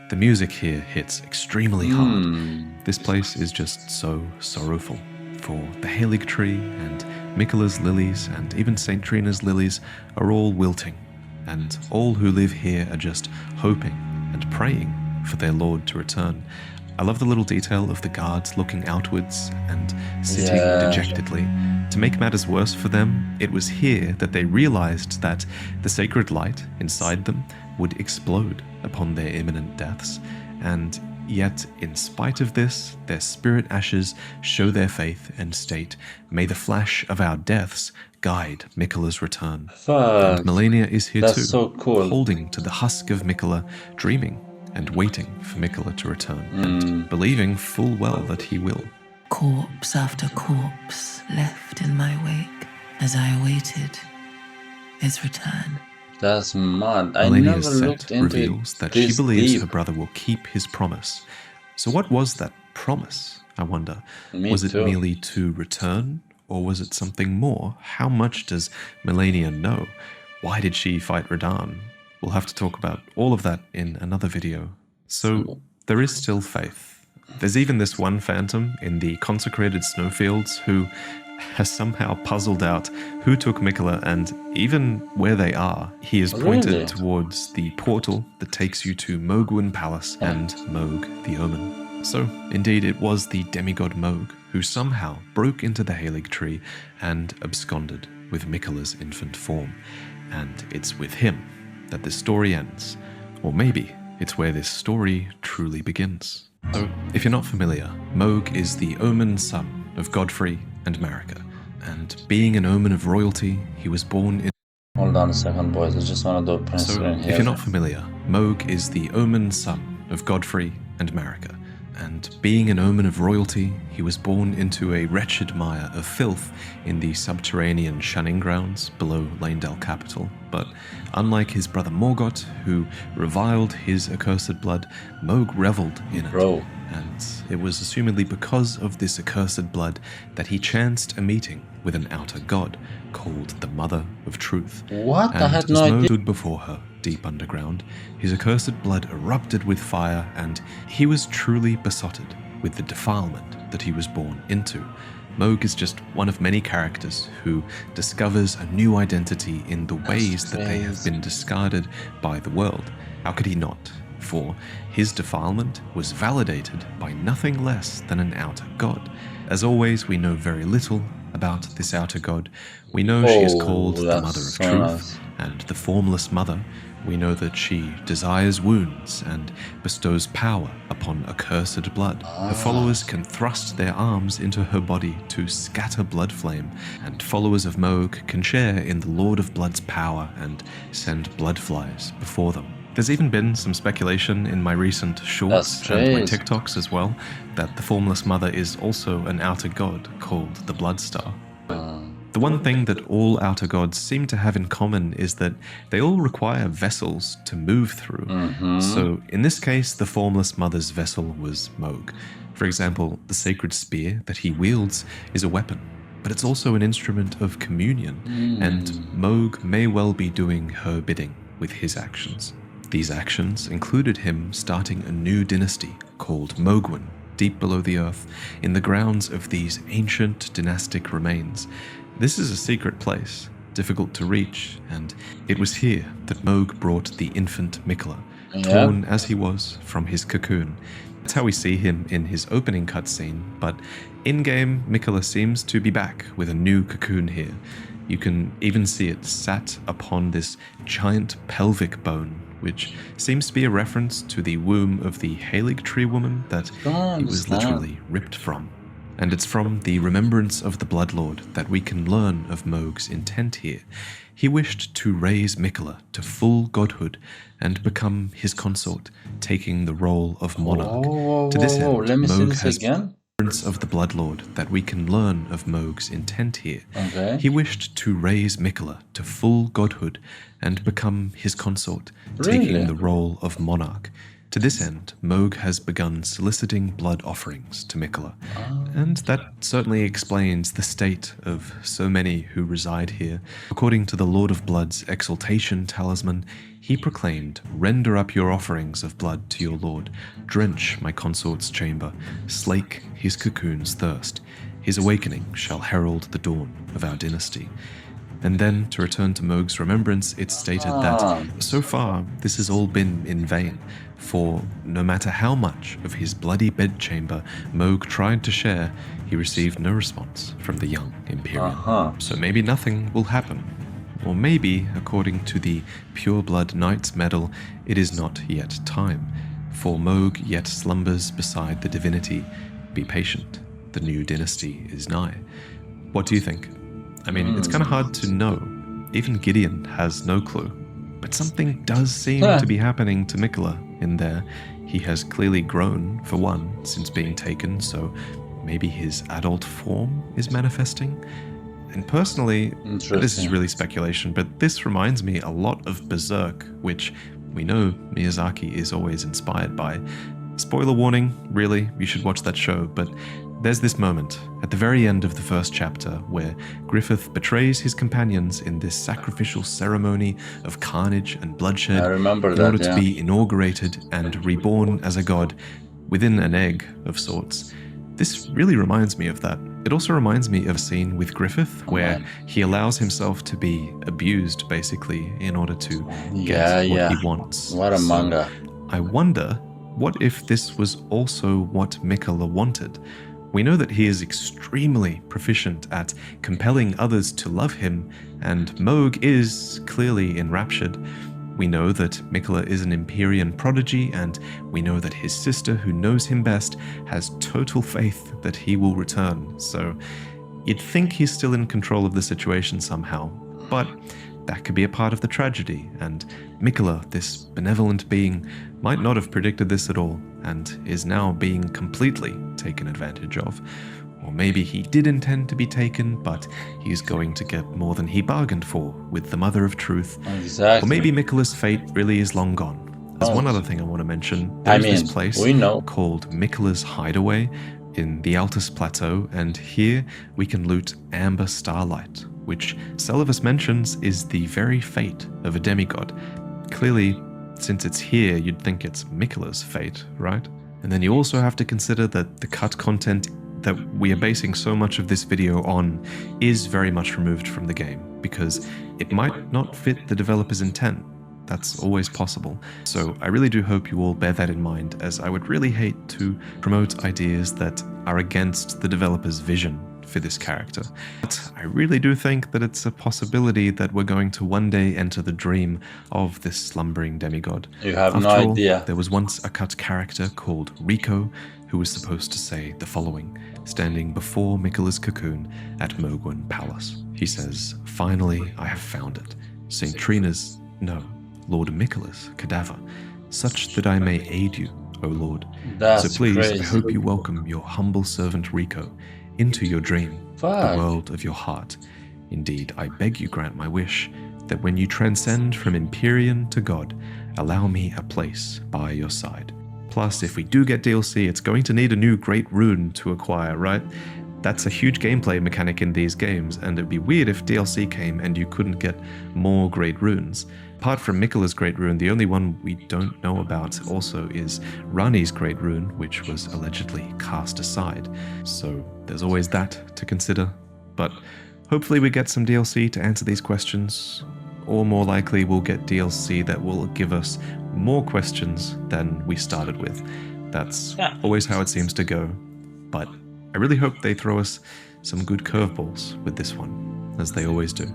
the music here hits extremely hard. This place is just so sorrowful, for the Helic Tree and Mikola's lilies and even Saint Trina's lilies are all wilting, and all who live here are just hoping and praying for their lord to return. I love the little detail of the guards looking outwards and sitting dejectedly. To make matters worse for them, it was here that they realized that the sacred light inside them would explode upon their imminent deaths, and yet, in spite of this, their spirit ashes show their faith and state, "May the flash of our deaths guide Mikola's return." Fuck. And Melania is here That's too, so cool. holding to the husk of Mikola, dreaming and waiting for Mikola to return, and believing full well that he will. Corpse after corpse left in my wake as I awaited his return. That's mad. I Melania's never looked set into reveals it that she this believes deep. her brother will keep his promise. So what was that promise, I wonder? Me Was it too. merely to return, or was it something more? How much does Melania know? Why did she fight Radahn? We'll have to talk about all of that in another video. So there is still faith. There's even this one phantom in the consecrated snowfields who has somehow puzzled out who took Mikola and even where they are. He is pointed Really? towards the portal that takes you to Moogwyn Palace and Moog the Omen. So, indeed, it was the demigod Moog who somehow broke into the Helic Tree and absconded with Mikola's infant form. And it's with him that this story ends. Or maybe it's where this story truly begins. So, if you're not familiar, Moog is the Omen son of Godfrey and Marika, and being an omen of royalty, he was born in... Hold on a second, boys. I just want to do a print So, screen here. if you're not familiar, Moog is the omen son of Godfrey and Marika, and being an omen of royalty, he was born into a wretched mire of filth in the subterranean shunning grounds below Lanedale capital. But unlike his brother Morgoth, who reviled his accursed blood, Moog reveled in it. Bro. And it was assumedly because of this accursed blood that he chanced a meeting with an outer god called the Mother of Truth. What? And I had as no Moog idea. stood before her, deep underground, his accursed blood erupted with fire, and he was truly besotted with the defilement that he was born into. Moog is just one of many characters who discovers a new identity in the ways that they have been discarded by the world. How could he not? For his defilement was validated by nothing less than an outer god. As always, we know very little about this outer god. We know she is called the that's Mother of so Truth nice. and the Formless Mother. We know that she desires wounds and bestows power upon accursed blood. Her followers can thrust their arms into her body to scatter blood flame, and followers of Moog can share in the Lord of Blood's power and send blood flies before them. There's even been some speculation in my recent shorts That's and my crazy. TikToks as well that the Formless Mother is also an outer god called the Bloodstar. The one thing that all outer gods seem to have in common is that they all require vessels to move through. So in this case, the Formless Mother's vessel was Moog. For example, the sacred spear that he wields is a weapon, but it's also an instrument of communion, and Moog may well be doing her bidding with his actions. These actions included him starting a new dynasty called Moogwyn, deep below the earth, in the grounds of these ancient dynastic remains. This is a secret place, difficult to reach, and it was here that Moog brought the infant Mikola, torn as he was from his cocoon. That's how we see him in his opening cutscene, but in-game, Mikola seems to be back with a new cocoon here. You can even see it sat upon this giant pelvic bone, which seems to be a reference to the womb of the Helic Tree woman that it was literally ripped from. And it's from the remembrance of the Bloodlord that we can learn of Moog's intent here. He wished to raise Mikola to full godhood and become his consort, taking the role of monarch. To this end, Let me see Moog this has again. of the Bloodlord that we can learn of Moog's intent here. Okay. He wished to raise Mikola to full godhood and become his consort, Really? taking the role of monarch. To this end, Moog has begun soliciting blood offerings to Mikola, and that certainly explains the state of so many who reside here. According to the Lord of Blood's exaltation talisman, he proclaimed, "Render up your offerings of blood to your lord, drench my consort's chamber, slake his cocoon's thirst. His awakening shall herald the dawn of our dynasty." And then, to return to Moog's remembrance, it's stated that so far this has all been in vain, for no matter how much of his bloody bedchamber Moog tried to share, he received no response from the young Imperial. So maybe nothing will happen. Or maybe, according to the Pure Blood Knight's medal, it is not yet time, for Moog yet slumbers beside the divinity. Be patient, the new dynasty is nigh. What do you think? I mean, it's kind of hard to know. Even Gideon has no clue. But something does seem to be happening to Mikola in there. He has clearly grown, for one, since being taken, so maybe his adult form is manifesting? And personally, this is Interesting. really speculation, but this reminds me a lot of Berserk, which we know Miyazaki is always inspired by. Spoiler warning, really, you should watch that show, but there's this moment at the very end of the first chapter where Griffith betrays his companions in this sacrificial ceremony of carnage and bloodshed I remember in that, order to yeah. be inaugurated and reborn as a god within an egg of sorts. This really reminds me of that. It also reminds me of a scene with Griffith where he allows himself to be abused, basically, in order to get what he wants. What a So manga. I wonder, what if this was also what Mikola wanted? We know that he is extremely proficient at compelling others to love him, and Moog is clearly enraptured. We know that Mikola is an Empyrean prodigy, and we know that his sister, who knows him best, has total faith that he will return. So you'd think he's still in control of the situation somehow, but that could be a part of the tragedy, and Mikola, this benevolent being, might not have predicted this at all, and is now being completely taken advantage of. Or maybe he did intend to be taken, but he's going to get more than he bargained for with the Mother of Truth. Exactly. Or maybe Mikola's fate really is long gone. There's one other thing I want to mention. I There's mean, this place we know. called Mikola's Hideaway in the Altus Plateau, and here we can loot Amber Starlight, which Selavus mentions is the very fate of a demigod. Clearly, since it's here, you'd think it's Mikola's fate, right? And then you also have to consider that the cut content that we are basing so much of this video on is very much removed from the game, because it might not fit the developer's intent. That's always possible. So I really do hope you all bear that in mind, as I would really hate to promote ideas that are against the developer's vision for this character. But I really do think that it's a possibility that we're going to one day enter the dream of this slumbering demigod. You have After no all, idea. there was once a cut character called Rico who was supposed to say the following, standing before Mikola's cocoon at Mogwin Palace. He says, "Finally, I have found it. St. Trina's, no, Lord Mikola's cadaver, such that I may aid you, O Lord. That's So please, crazy. I hope you welcome your humble servant Rico into your dream, Fuck. the world of your heart. Indeed, I beg you grant my wish, that when you transcend from Empyrean to God, allow me a place by your side. Plus, if we do get DLC, it's going to need a new Great Rune to acquire, right? That's a huge gameplay mechanic in these games, and it'd be weird if DLC came and you couldn't get more Great Runes. Apart from Mikola's Great Rune, the only one we don't know about also is Rani's Great Rune, which was allegedly cast aside. So there's always that to consider. But hopefully we get some DLC to answer these questions, or more likely we'll get DLC that will give us more questions than we started with. That's always how it seems to go. But I really hope they throw us some good curveballs with this one, as they always do.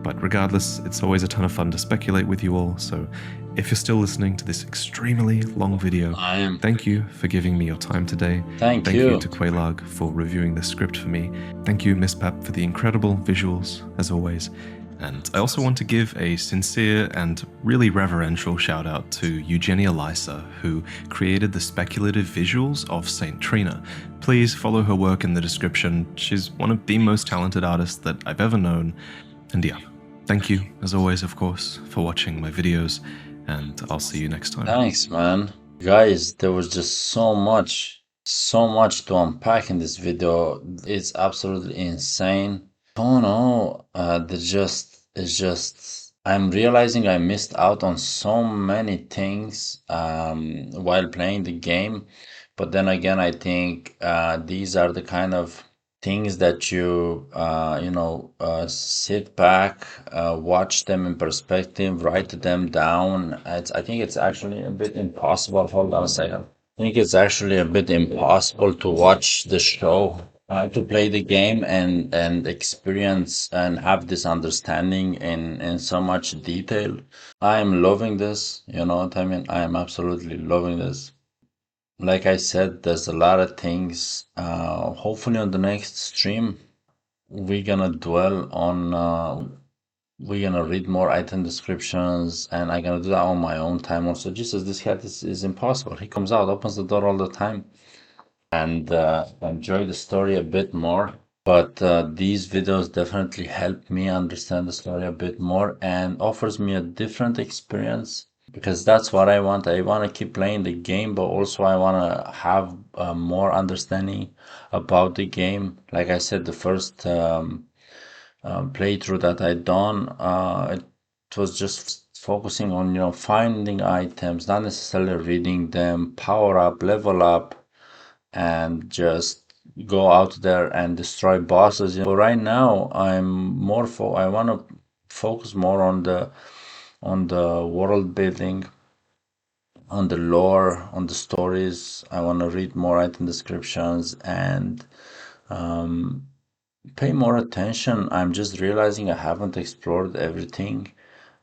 But regardless, it's always a ton of fun to speculate with you all, so if you're still listening to this extremely long video, I am. thank you for giving me your time today. Thank you you. to Quaylarg for reviewing the script for me. Thank you, Miss Pap, for the incredible visuals, as always. And I also want to give a sincere and really reverential shout out to Eugenia Lysa, who created the speculative visuals of St. Trina. Please follow her work in the description. She's one of the most talented artists that I've ever known. And yeah, thank you, as always, of course, for watching my videos, and I'll see you next time. Thanks, man. Guys, there was just so much to unpack in this video. It's absolutely insane. Oh no, it's just, I'm realizing I missed out on so many things while playing the game. But then again, I think these are the kind of things that you sit back, watch them in perspective, write them down. I think it's actually a bit impossible. Hold on a second. I think it's actually a bit impossible to watch the show, to play the game and experience and have this understanding in so much detail. I am loving this, you know what I mean? I am absolutely loving this. Like I said, there's a lot of things. Hopefully on the next stream, we're gonna dwell on, we're gonna read more item descriptions, and I'm gonna do that on my own time also. Jesus, this cat is impossible. He comes out, opens the door all the time, and enjoy the story a bit more. But these videos definitely help me understand the story a bit more and offers me a different experience, because that's what I want. I want to keep playing the game, but also I want to have more understanding about the game. Like I said, the first playthrough that I done, it was just focusing on, you know, finding items, not necessarily reading them, power up, level up, and just go out there and destroy bosses. But right now, I'm more I want to focus more on the world building, on the lore, on the stories. I want to read more item descriptions and pay more attention. I'm just realizing I haven't explored everything.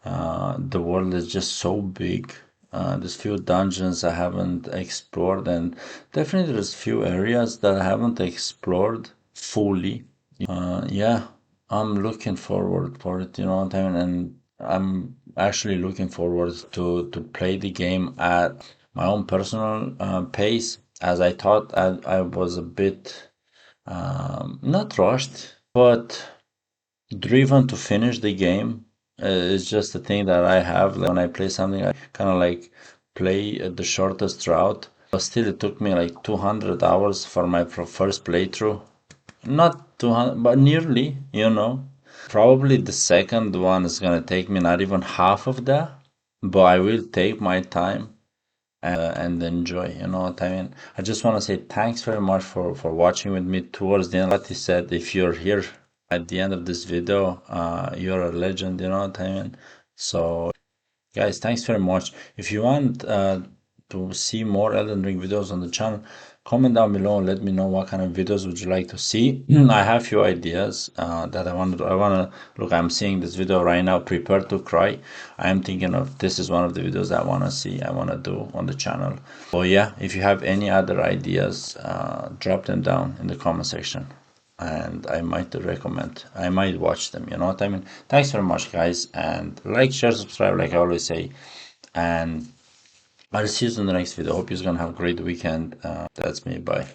The world is just so big. There's few dungeons I haven't explored, and definitely there's few areas that I haven't explored fully. Yeah, I'm looking forward for it, you know what I mean? And I'm actually looking forward to play the game at my own personal pace, as I thought I was a bit not rushed, but driven to finish the game. It's just a thing that I have. Like when I play something, I kind of like play the shortest route. But still, it took me like 200 hours for my first playthrough. Not 200, but nearly, you know. Probably the second one is gonna take me not even half of that, but I will take my time and enjoy, you know what I mean? I just want to say thanks very much for watching with me towards the end. Like I said, if you're here at the end of this video, you're a legend, you know what I mean? So guys, thanks very much. If you want to see more Elden Ring videos on the channel, comment down below and let me know what kind of videos would you like to see. I have few ideas that I want to look. I'm seeing this video right now, Prepare to Cry. I am thinking of this is one of the videos I want to see, I want to do on the channel. So yeah, if you have any other ideas, drop them down in the comment section and I might recommend, I might watch them, you know what I mean? Thanks very much, guys, and like, share, subscribe, like I always say, and I'll see you in the next video. Hope you're gonna have a great weekend. That's me. Bye.